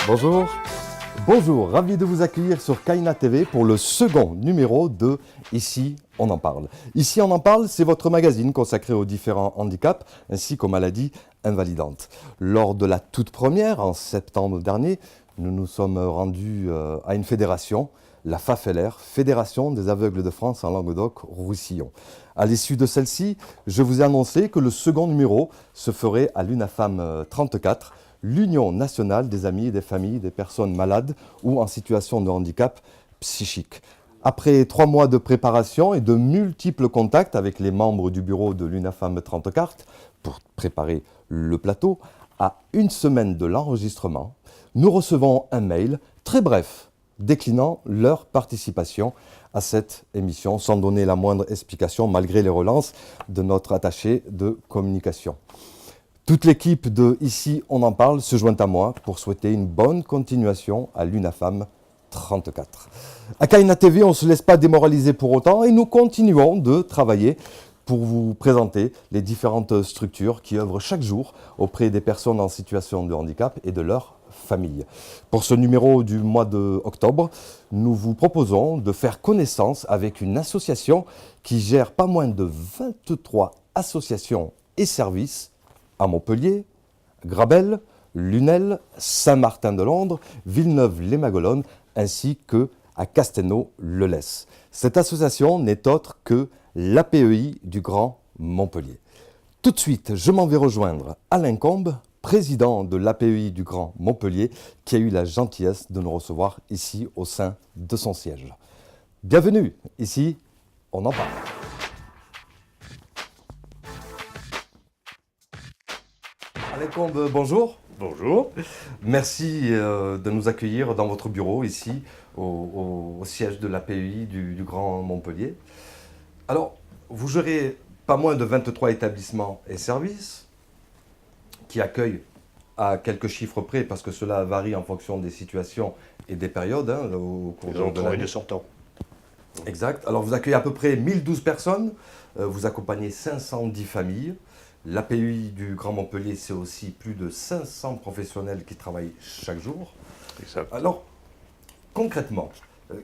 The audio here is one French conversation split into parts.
Bonjour, bonjour, ravi de vous accueillir sur Kaina TV pour le second numéro de Ici on en parle. Ici on en parle, c'est votre magazine consacré aux différents handicaps ainsi qu'aux maladies invalidantes. Lors de la toute première, en septembre dernier, nous nous sommes rendus à une fédération, la FAFLR, Fédération des aveugles de France en Languedoc-Roussillon. À l'issue de celle-ci, je vous ai annoncé que le second numéro se ferait à l'UNAFAM 34, l'Union nationale des amis et des familles des personnes malades ou en situation de handicap psychique. Après 3 mois de préparation et de multiples contacts avec les membres du bureau de l'UNAFAM 34 pour préparer le plateau, à une semaine de l'enregistrement, nous recevons un mail très bref déclinant leur participation à cette émission sans donner la moindre explication malgré les relances de notre attaché de communication. Toute l'équipe de Ici on en parle se joint à moi pour souhaiter une bonne continuation à l'UNAFAM 34. À Kaina TV, on ne se laisse pas démoraliser pour autant et nous continuons de travailler pour vous présenter les différentes structures qui œuvrent chaque jour auprès des personnes en situation de handicap et de leurs familles. Pour ce numéro du mois d'octobre, nous vous proposons de faire connaissance avec une association qui gère pas moins de 23 associations et services à Montpellier, Grabel, Lunel, Saint-Martin-de-Londres, Villeneuve-les-Maguelones ainsi que à Castelnau-le-Lez. Cette association n'est autre que l'APEI du Grand Montpellier. Tout de suite, je m'en vais rejoindre Alain Combe, président de l'APEI du Grand Montpellier, qui a eu la gentillesse de nous recevoir ici au sein de son siège. Bienvenue, ici, on en parle. Alain Combe, bonjour. Bonjour. Merci de nous accueillir dans votre bureau ici, au siège de l'APEI du Grand Montpellier. Alors, vous gérez pas moins de 23 établissements et services qui accueillent à quelques chiffres près, parce que cela varie en fonction des situations et des périodes au cours de l'année. Des sortants. Exact. Alors, vous accueillez à peu près 1012 personnes, vous accompagnez 510 familles. L'APEI du Grand Montpellier, c'est aussi plus de 500 professionnels qui travaillent chaque jour. Exact. Alors, concrètement,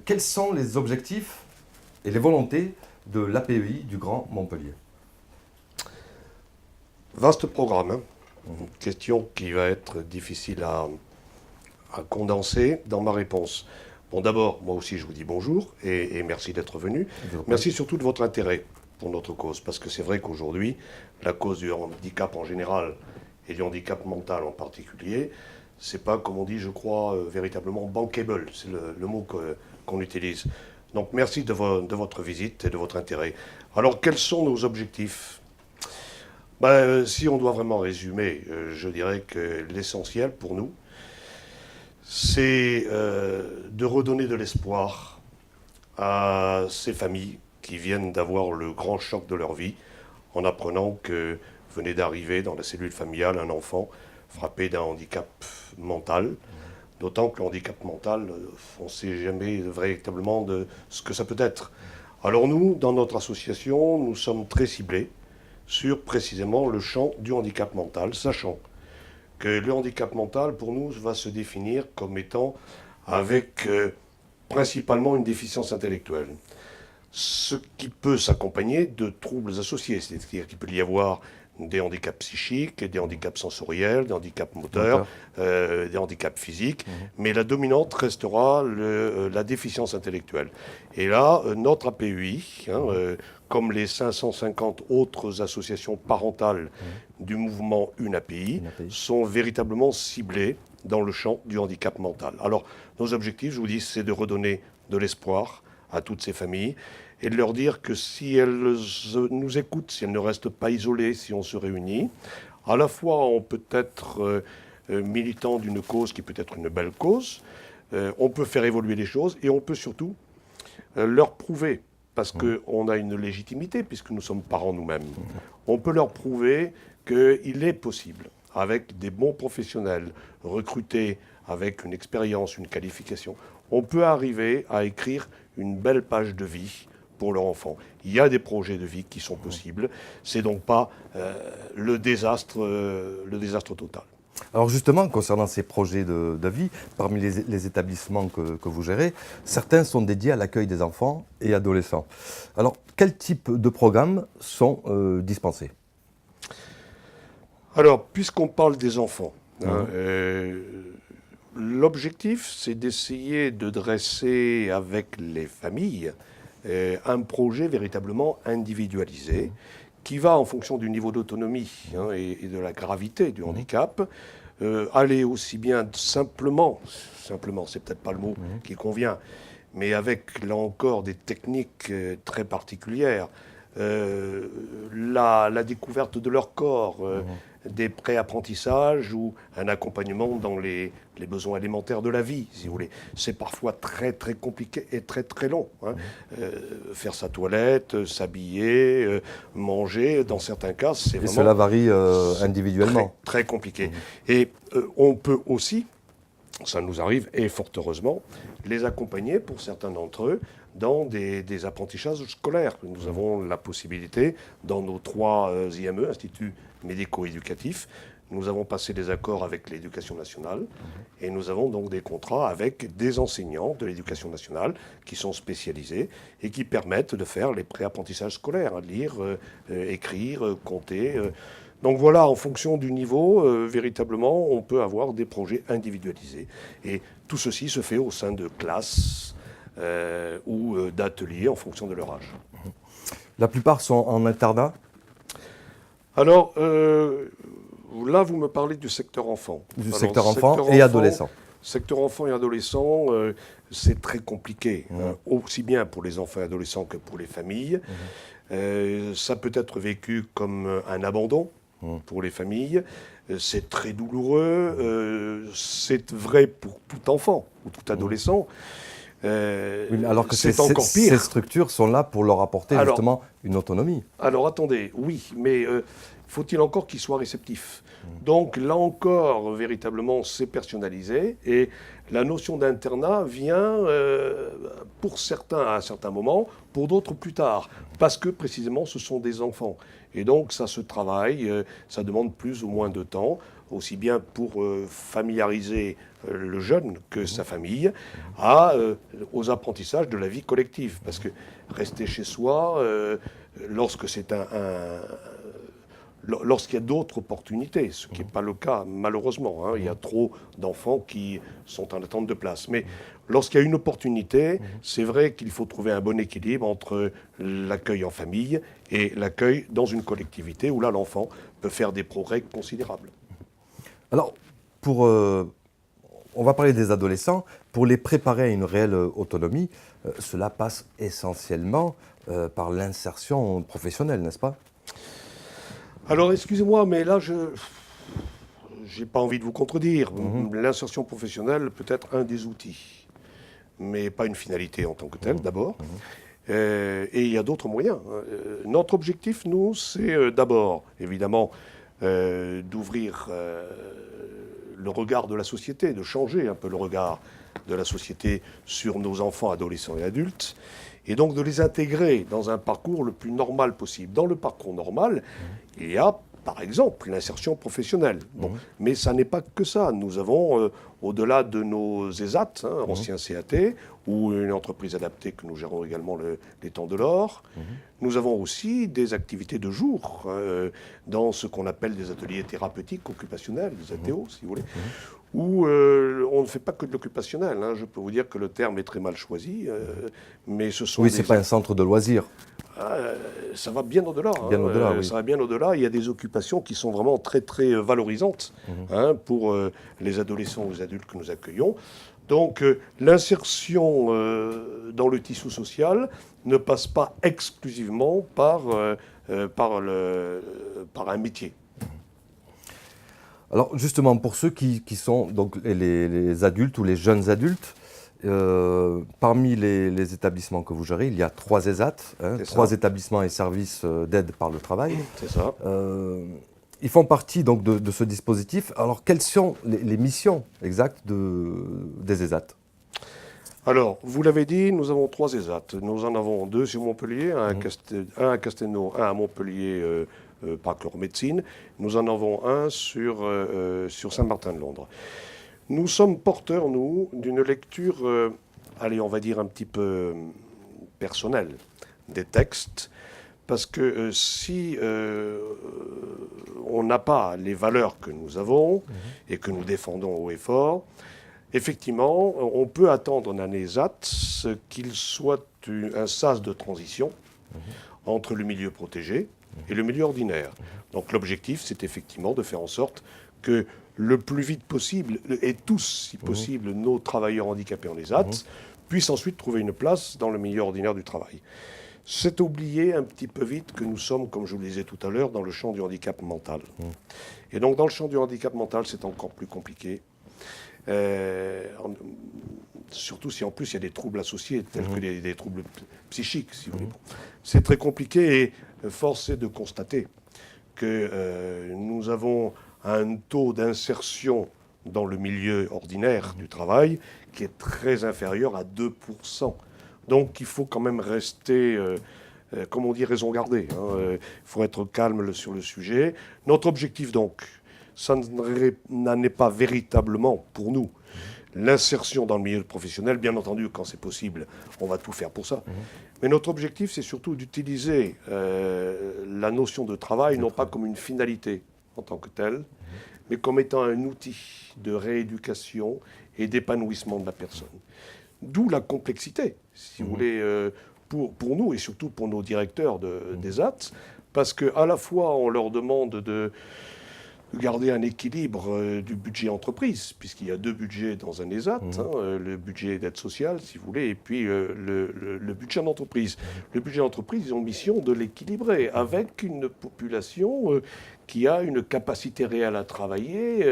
quels sont les objectifs et les volontés de l'APEI du Grand Montpellier? Vaste programme. Une question qui va être difficile à condenser dans ma réponse. Bon, d'abord, moi aussi, je vous dis bonjour et merci d'être venu. Merci surtout de votre intérêt pour notre cause, parce que c'est vrai qu'aujourd'hui, la cause du handicap en général et du handicap mental en particulier, c'est pas, comme on dit, je crois, véritablement bankable, c'est le mot qu'on utilise. Donc merci de votre visite et de votre intérêt. Alors, quels sont nos objectifs? Si on doit vraiment résumer, je dirais que l'essentiel pour nous, c'est de redonner de l'espoir à ces familles qui viennent d'avoir le grand choc de leur vie en apprenant que venait d'arriver dans la cellule familiale un enfant frappé d'un handicap mental. D'autant que le handicap mental, on ne sait jamais véritablement de ce que ça peut être. Alors nous, dans notre association, nous sommes très ciblés sur précisément le champ du handicap mental, sachant que le handicap mental, pour nous, va se définir comme étant avec principalement une déficience intellectuelle. Ce qui peut s'accompagner de troubles associés, c'est-à-dire qu'il peut y avoir des handicaps psychiques, des handicaps sensoriels, des handicaps moteurs, des handicaps physiques, mais la dominante restera la déficience intellectuelle. Et là, notre APUI, comme les 550 autres associations parentales du mouvement Une API, sont véritablement ciblées dans le champ du handicap mental. Alors, nos objectifs, je vous dis, c'est de redonner de l'espoir à toutes ces familles et de leur dire que si elles nous écoutent, si elles ne restent pas isolées, si on se réunit, à la fois on peut être militant d'une cause qui peut être une belle cause, on peut faire évoluer les choses et on peut surtout leur prouver, parce qu'on a une légitimité puisque nous sommes parents nous-mêmes, on peut leur prouver qu'il est possible, avec des bons professionnels recrutés, avec une expérience, une qualification, on peut arriver à écrire une belle page de vie pour leur enfant. Il y a des projets de vie qui sont possibles. C'est donc pas le désastre total. Alors justement, concernant ces projets de vie, parmi les établissements que vous gérez, certains sont dédiés à l'accueil des enfants et adolescents. Alors, quel type de programmes sont dispensés ? Alors, puisqu'on parle des enfants, l'objectif, c'est d'essayer de dresser avec les familles un projet véritablement individualisé qui va, en fonction du niveau d'autonomie et de la gravité du handicap, aller aussi bien simplement, c'est peut-être pas le mot qui convient, mais avec, là encore, des techniques très particulières, la découverte de leur corps, des pré-apprentissages ou un accompagnement dans les besoins élémentaires de la vie, si vous voulez. C'est parfois très très compliqué et très très long. Faire sa toilette, s'habiller, manger, dans certains cas, c'est vraiment... Et cela varie individuellement. Très, très compliqué. Et on peut aussi, ça nous arrive, et fort heureusement, les accompagner, pour certains d'entre eux, dans des apprentissages scolaires. Nous avons la possibilité, dans nos 3 IME, Instituts médico-éducatifs, nous avons passé des accords avec l'Éducation nationale et nous avons donc des contrats avec des enseignants de l'Éducation nationale qui sont spécialisés et qui permettent de faire les pré-apprentissages scolaires, lire, écrire, compter. Donc voilà, en fonction du niveau, véritablement, on peut avoir des projets individualisés. Et tout ceci se fait au sein de classes ou d'ateliers en fonction de leur âge. La plupart sont en internat ? Alors, là, vous me parlez du secteur enfant. Secteur enfant et adolescent. Secteur enfant et adolescent, c'est très compliqué, aussi bien pour les enfants et adolescents que pour les familles. Ça peut être vécu comme un abandon pour les familles. C'est très douloureux. C'est vrai pour tout enfant ou tout adolescent. Alors que c'est encore pire. Ces structures sont là pour leur apporter justement une autonomie. Alors attendez, oui, mais faut-il encore qu'ils soient réceptifs ? Donc là encore, véritablement, c'est personnalisé et la notion d'internat vient pour certains à un certain moment, pour d'autres plus tard, parce que précisément ce sont des enfants. Et donc ça se travaille, ça demande plus ou moins de temps, aussi bien pour familiariser le jeune que sa famille aux apprentissages de la vie collective. Parce que rester chez soi, lorsque c'est lorsqu'il y a d'autres opportunités, ce qui n'est pas le cas malheureusement, il y a trop d'enfants qui sont en attente de place. Mais lorsqu'il y a une opportunité, c'est vrai qu'il faut trouver un bon équilibre entre l'accueil en famille et l'accueil dans une collectivité où là l'enfant peut faire des progrès considérables. Alors, on va parler des adolescents. Pour les préparer à une réelle autonomie, cela passe essentiellement par l'insertion professionnelle, n'est-ce pas ? Alors, excusez-moi, mais là, je n'ai pas envie de vous contredire. L'insertion professionnelle peut être un des outils, mais pas une finalité en tant que telle, d'abord. Et il y a d'autres moyens. Notre objectif, nous, c'est d'abord, évidemment, d'ouvrir le regard de la société, de changer un peu le regard de la société sur nos enfants, adolescents et adultes, et donc de les intégrer dans un parcours le plus normal possible. Dans le parcours normal, il y a par exemple, l'insertion professionnelle. Bon, mais ça n'est pas que ça. Nous avons, au-delà de nos ESAT, anciens CAT, ou une entreprise adaptée que nous gérons également les temps de l'or, nous avons aussi des activités de jour dans ce qu'on appelle des ateliers thérapeutiques occupationnels, des ATO, si vous voulez, où on ne fait pas que de l'occupationnel. Je peux vous dire que le terme est très mal choisi, mais ce sont c'est pas un centre de loisirs. Ça va bien au-delà. Bien au-delà, oui. Ça va bien au-delà. Il y a des occupations qui sont vraiment très, très valorisantes pour les adolescents ou les adultes que nous accueillons. Donc, l'insertion dans le tissu social ne passe pas exclusivement par un métier. Alors, justement, pour ceux qui sont donc les adultes ou les jeunes adultes, parmi les établissements que vous gérez, il y a 3 ESAT, 3 établissements et services d'aide par le travail. C'est ça. Ils font partie donc de ce dispositif. Alors, quelles sont les missions exactes des ESAT? Alors, vous l'avez dit, nous avons 3 ESAT. Nous en avons 2 sur Montpellier, un à Castelnau, un à Montpellier, Parcours Médecine. Nous en avons un sur Saint-Martin-de-Londres. Nous sommes porteurs, nous, d'une lecture, on va dire un petit peu personnelle des textes, parce que si on n'a pas les valeurs que nous avons et que nous défendons haut et fort, effectivement, on peut attendre d'un ESAT qu'il soit un sas de transition entre le milieu protégé et le milieu ordinaire. Donc l'objectif, c'est effectivement de faire en sorte que le plus vite possible, et tous, si possible, nos travailleurs handicapés en ESAT, puissent ensuite trouver une place dans le milieu ordinaire du travail. C'est oublier un petit peu vite que nous sommes, comme je vous le disais tout à l'heure, dans le champ du handicap mental. Et donc dans le champ du handicap mental, c'est encore plus compliqué. Surtout si en plus il y a des troubles associés, tels que des troubles psychiques, si vous voulez. C'est très compliqué et force est de constater que nous avons un taux d'insertion dans le milieu ordinaire du travail qui est très inférieur à 2%. Donc il faut quand même rester, comme on dit, raison gardée. Il faut être calme sur le sujet. Notre objectif donc, ça n'en est pas véritablement pour nous l'insertion dans le milieu professionnel. Bien entendu, quand c'est possible, on va tout faire pour ça. Mais notre objectif, c'est surtout d'utiliser la notion de travail, non pas comme une finalité en tant que telle, mais comme étant un outil de rééducation et d'épanouissement de la personne. D'où la complexité, si vous voulez, pour nous et surtout pour nos directeurs d'ESAT, parce qu'à la fois, on leur demande de garder un équilibre du budget entreprise, puisqu'il y a 2 budgets dans un ESAT, le budget d'aide sociale, si vous voulez, et puis le budget d'entreprise. Le budget d'entreprise, ils ont mission de l'équilibrer avec une population qui a une capacité réelle à travailler,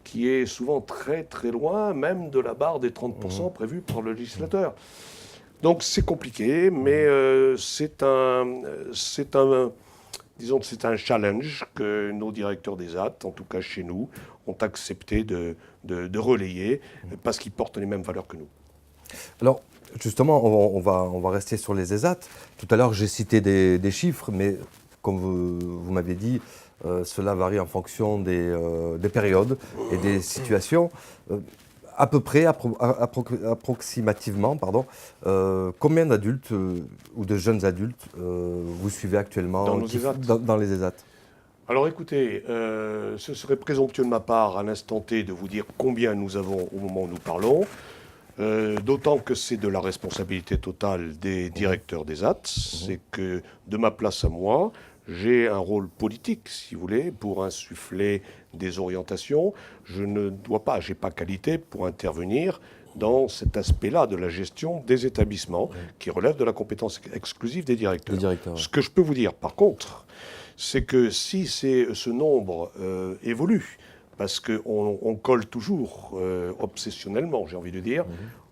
qui est souvent très très loin, même de la barre des 30% prévue par le législateur. Donc c'est compliqué, mais c'est un challenge que nos directeurs d'ESAT, en tout cas chez nous, ont accepté de relayer parce qu'ils portent les mêmes valeurs que nous. Alors, justement, on va rester sur les ESAT. Tout à l'heure, j'ai cité des chiffres, mais comme vous m'avez dit, cela varie en fonction des périodes et des situations. À peu près, approximativement, combien d'adultes ou de jeunes adultes vous suivez actuellement dans les ESAT? Alors écoutez, ce serait présomptueux de ma part à l'instant T de vous dire combien nous avons au moment où nous parlons, d'autant que c'est de la responsabilité totale des directeurs d'ESAT, c'est que de ma place à moi, j'ai un rôle politique, si vous voulez, pour insuffler des orientations. Je ne dois pas, j'ai pas qualité pour intervenir dans cet aspect-là de la gestion des établissements qui relève de la compétence exclusive des directeurs. Ce que je peux vous dire, par contre, c'est que si ce nombre évolue, parce qu'on colle toujours, obsessionnellement, j'ai envie de dire,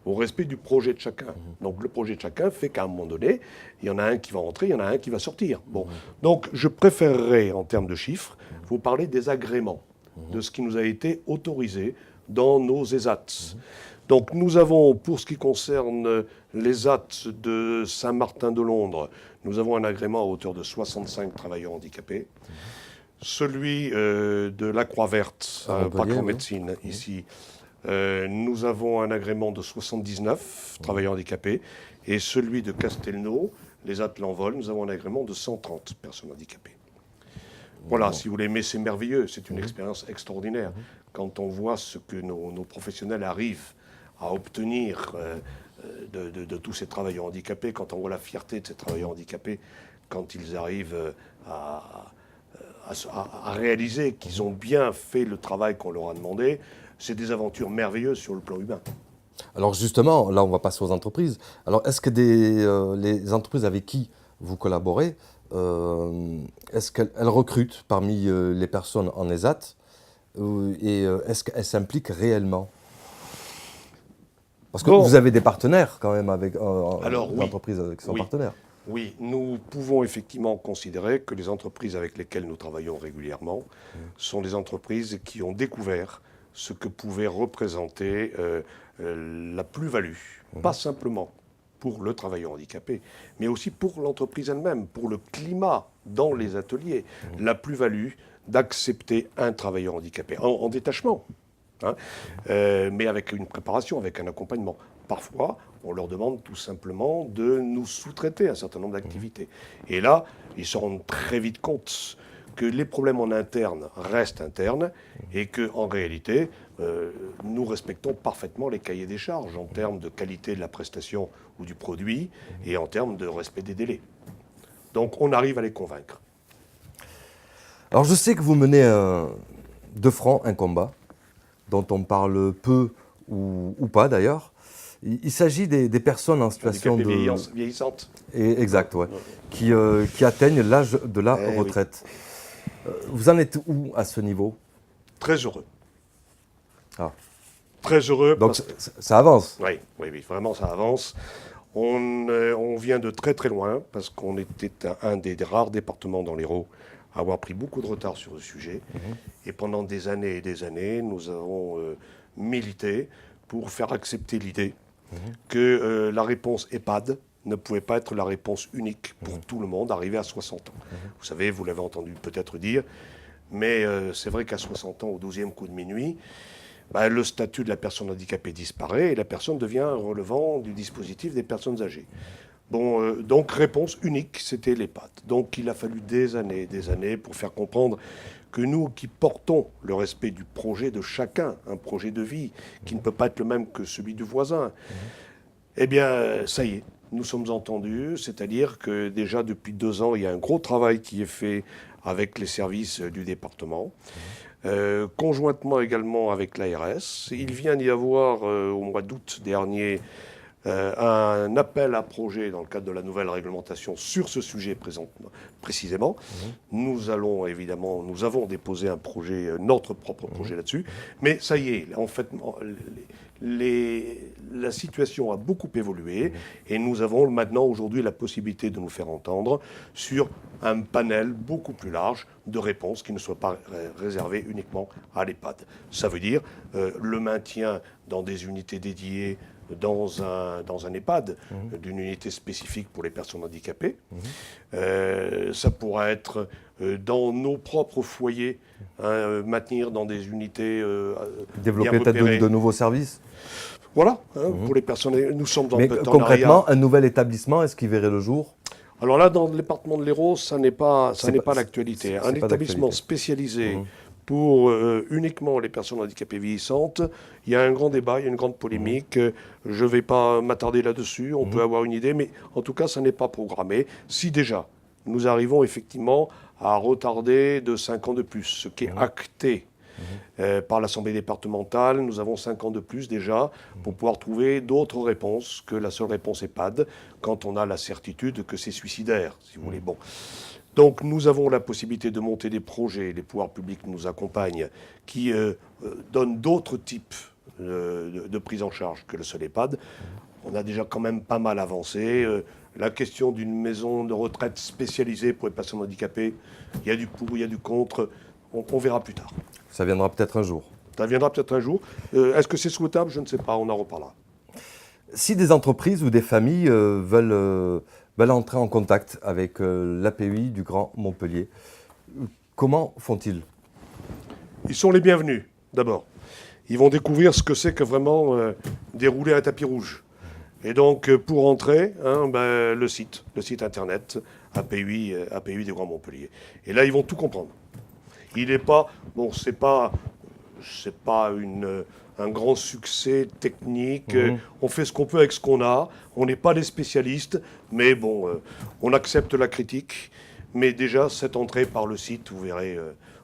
au respect du projet de chacun. Donc le projet de chacun fait qu'à un moment donné, il y en a un qui va rentrer, il y en a un qui va sortir. Bon. Donc je préférerais, en termes de chiffres, vous parler des agréments, de ce qui nous a été autorisé dans nos ESAT. Donc nous avons, pour ce qui concerne les ESAT de Saint-Martin-de-Londres, nous avons un agrément à hauteur de 65 travailleurs handicapés. celui de la Croix-Verte, À Montpellier, Parc en oui. médecine, ici. Nous avons un agrément de 79 travailleurs handicapés, et celui de Castelnau, les Athlètes-en-Vol, nous avons un agrément de 130 personnes handicapées. Voilà, si vous voulez, mais c'est merveilleux, c'est une expérience extraordinaire. Quand on voit ce que nos professionnels arrivent à obtenir de tous ces travailleurs handicapés, quand on voit la fierté de ces travailleurs handicapés, quand ils arrivent à réaliser qu'ils ont bien fait le travail qu'on leur a demandé, c'est des aventures merveilleuses sur le plan humain. Alors justement, là on va passer aux entreprises. Alors est-ce que les entreprises avec qui vous collaborez, est-ce qu'elles recrutent parmi les personnes en ESAT et est-ce qu'elles s'impliquent réellement? Parce que Bon. vous avez des partenaires quand même avec Alors, oui. l'entreprise avec son Oui. partenaire. Oui, nous pouvons effectivement considérer que les entreprises avec lesquelles nous travaillons régulièrement sont des entreprises qui ont découvert ce que pouvait représenter la plus-value, pas simplement pour le travailleur handicapé, mais aussi pour l'entreprise elle-même, pour le climat dans les ateliers, la plus-value d'accepter un travailleur handicapé en détachement. Hein, mais avec une préparation, avec un accompagnement. Parfois, on leur demande tout simplement de nous sous-traiter un certain nombre d'activités. Et là, ils se rendent très vite compte que les problèmes en interne restent internes et qu'en réalité, nous respectons parfaitement les cahiers des charges en termes de qualité de la prestation ou du produit et en termes de respect des délais. Donc on arrive à les convaincre. Alors je sais que vous menez de front un combat dont on parle peu ou pas d'ailleurs. Il s'agit des personnes en situation de... vieillissantes. Exact, ouais. Qui atteignent l'âge de la retraite. Oui. Vous en êtes où à ce niveau? Très heureux. Ah. Très heureux. Donc ça avance. Oui, vraiment ça avance. On vient de très très loin parce qu'on était un des rares départements dans l'Hérault à avoir pris beaucoup de retard sur le sujet. Et pendant des années et des années, nous avons milité pour faire accepter l'idée que la réponse EHPAD ne pouvait pas être la réponse unique pour tout le monde arrivé à 60 ans. Vous savez, vous l'avez entendu peut-être dire, mais c'est vrai qu'à 60 ans, au 12e coup de minuit, le statut de la personne handicapée disparaît et la personne devient relevant du dispositif des personnes âgées. Bon, donc réponse unique, c'était l'EHPAD. Donc il a fallu des années pour faire comprendre que nous qui portons le respect du projet de chacun, un projet de vie qui ne peut pas être le même que celui du voisin, eh bien ça y est, nous sommes entendus, c'est-à-dire que déjà depuis 2 ans, il y a un gros travail qui est fait avec les services du département. Conjointement également avec l'ARS. Il vient d'y avoir au mois d'août dernier un appel à projet dans le cadre de la nouvelle réglementation sur ce sujet précisément. Nous avons déposé un projet, notre propre projet là-dessus, mais ça y est, en fait, la situation a beaucoup évolué et nous avons maintenant aujourd'hui la possibilité de nous faire entendre sur un panel beaucoup plus large de réponses qui ne soient pas réservées uniquement à l'EHPAD. Ça veut dire le maintien dans des unités dédiées dans un EHPAD, d'une unité spécifique pour les personnes handicapées. Ça pourra être dans nos propres foyers, maintenir dans des unités développer peut-être de nouveaux services. Voilà, pour les personnes. Nous sommes dans le partenariat. Concrètement, un nouvel établissement, est-ce qu'il verrait le jour? Alors là, dans le département de l'Hérault, ça n'est pas l'actualité. Un établissement spécialisé pour uniquement les personnes handicapées vieillissantes, il y a un grand débat, il y a une grande polémique. Je ne vais pas m'attarder là-dessus, on peut avoir une idée, mais en tout cas, ça n'est pas programmé. Si déjà, nous arrivons effectivement à retarder de 5 ans de plus, ce qui est acté par l'Assemblée départementale, nous avons 5 ans de plus déjà pour pouvoir trouver d'autres réponses que la seule réponse EHPAD quand on a la certitude que c'est suicidaire, si vous voulez. Bon. Donc nous avons la possibilité de monter des projets, les pouvoirs publics nous accompagnent, qui donnent d'autres types de prise en charge que le seul EHPAD. On a déjà quand même pas mal avancé. La question d'une maison de retraite spécialisée pour les personnes handicapées, il y a du pour, il y a du contre, on verra plus tard. Ça viendra peut-être un jour. Ça viendra peut-être un jour. Est-ce que c'est souhaitable? Je ne sais pas, on en reparlera. Si des entreprises ou des familles veulent entrer en contact avec l'APUI du Grand Montpellier, Comment font-ils? Ils sont les bienvenus, d'abord. Ils vont découvrir ce que c'est que vraiment dérouler un tapis rouge. Et donc, pour entrer, le site internet APUI des Grands Montpellier. Et là, ils vont tout comprendre. Il n'est pas, bon, c'est pas un grand succès technique. On fait ce qu'on peut avec ce qu'on a. On n'est pas des spécialistes, mais bon, on accepte la critique. Mais déjà, cette entrée par le site, vous verrez,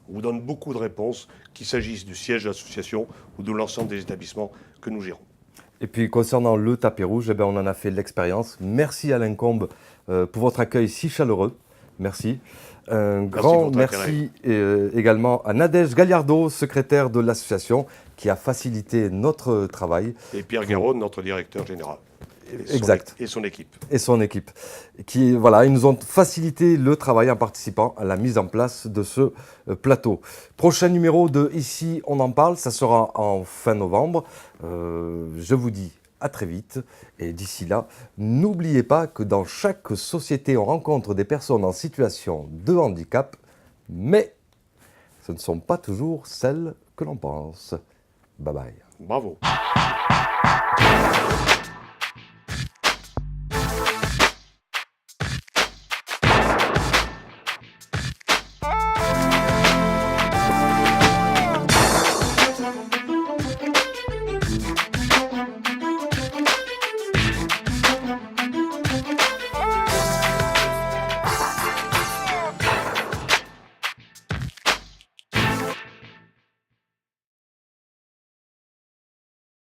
vous donne beaucoup de réponses, qu'il s'agisse du siège de l'association ou de l'ensemble des établissements que nous gérons. Et puis concernant le tapis rouge, eh bien, on en a fait l'expérience. Merci Alain Combe pour votre accueil si chaleureux. Merci. Un grand merci également à Nadège Galliardo, secrétaire de l'association, qui a facilité notre travail. Et Pierre Guéraud, notre directeur général. Exact. Et son équipe. Et son équipe. Qui, voilà, ils nous ont facilité le travail en participant à la mise en place de ce plateau. Prochain numéro de Ici, on en parle, ça sera en fin novembre. Je vous dis à très vite. Et d'ici là, n'oubliez pas que dans chaque société, on rencontre des personnes en situation de handicap, mais ce ne sont pas toujours celles que l'on pense. Bye bye. Bravo.